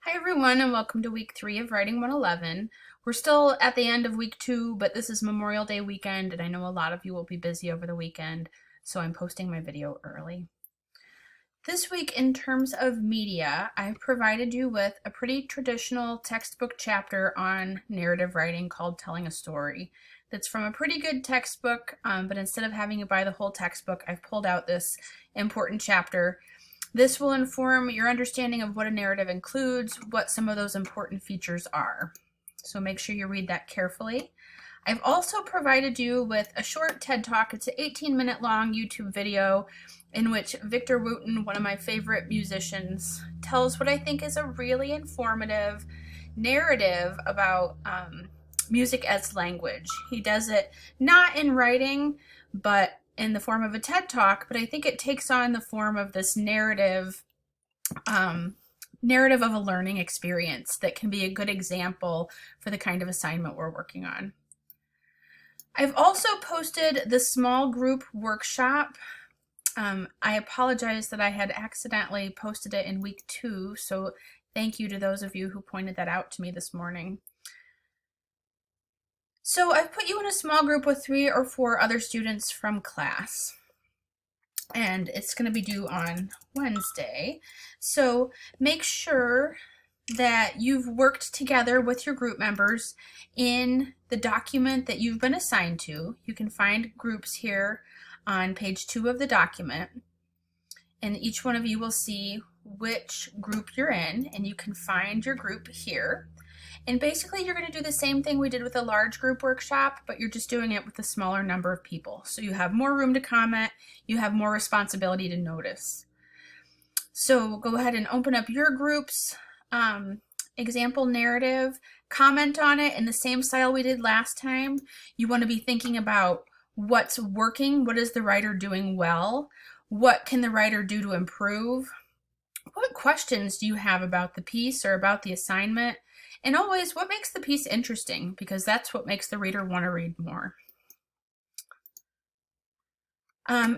Hi everyone and welcome to week 3 of Writing 111. We're still at the end of week 2, but this is Memorial Day weekend and I know a lot of you will be busy over the weekend, so I'm posting my video early. This week in terms of media, I've provided you with a pretty traditional textbook chapter on narrative writing called Telling a Story. That's from a pretty good textbook, but instead of having you buy the whole textbook, I've pulled out this important chapter. This will inform your understanding of what a narrative includes, what some of those important features are. So make sure you read that carefully. I've also provided you with a short TED Talk. It's an 18-minute long YouTube video in which Victor Wooten, one of my favorite musicians, tells what I think is a really informative narrative about music as language. He does it not in writing, but in the form of a TED Talk, but I think it takes on the form of this narrative of a learning experience that can be a good example for the kind of assignment we're working on. I've also posted the small group workshop. I apologize that I had accidentally posted it in week 2, so thank you to those of you who pointed that out to me this morning. So I've put you in a small group with 3 or 4 other students from class, and it's going to be due on Wednesday. So make sure that you've worked together with your group members in the document that you've been assigned to. You can find groups here on page 2 of the document, and each one of you will see which group you're in, and you can find your group here. And basically you're going to do the same thing we did with a large group workshop, but you're just doing it with a smaller number of people. So you have more room to comment, you have more responsibility to notice. So go ahead and open up your group's example narrative, comment on it in the same style we did last time. You want to be thinking about what's working, what is the writer doing well, what can the writer do to improve, what questions do you have about the piece or about the assignment, and always what makes the piece interesting, because that's what makes the reader want to read more.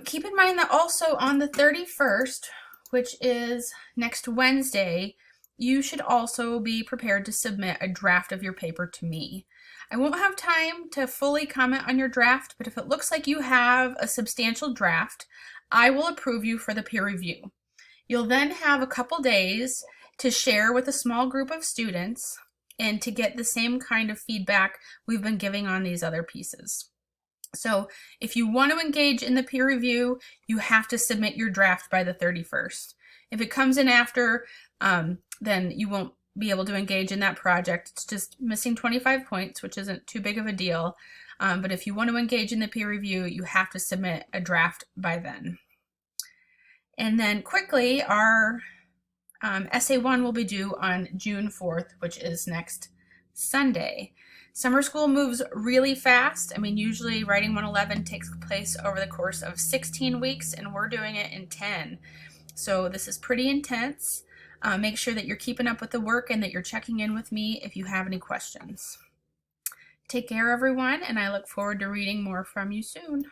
Keep in mind that also on the 31st, which is next Wednesday, you should also be prepared to submit a draft of your paper to me. I won't have time to fully comment on your draft, but if it looks like you have a substantial draft, I will approve you for the peer review. You'll then have a couple days to share with a small group of students and to get the same kind of feedback we've been giving on these other pieces. So if you want to engage in the peer review, you have to submit your draft by the 31st. If it comes in after, then you won't be able to engage in that project. It's just missing 25 points, which isn't too big of a deal. But if you want to engage in the peer review, you have to submit a draft by then. And then quickly, our Essay 1 will be due on June 4th, which is next Sunday. Summer school moves really fast. I mean, usually Writing 111 takes place over the course of 16 weeks, and we're doing it in 10. So this is pretty intense. Make sure that you're keeping up with the work and that you're checking in with me if you have any questions. Take care, everyone, and I look forward to reading more from you soon.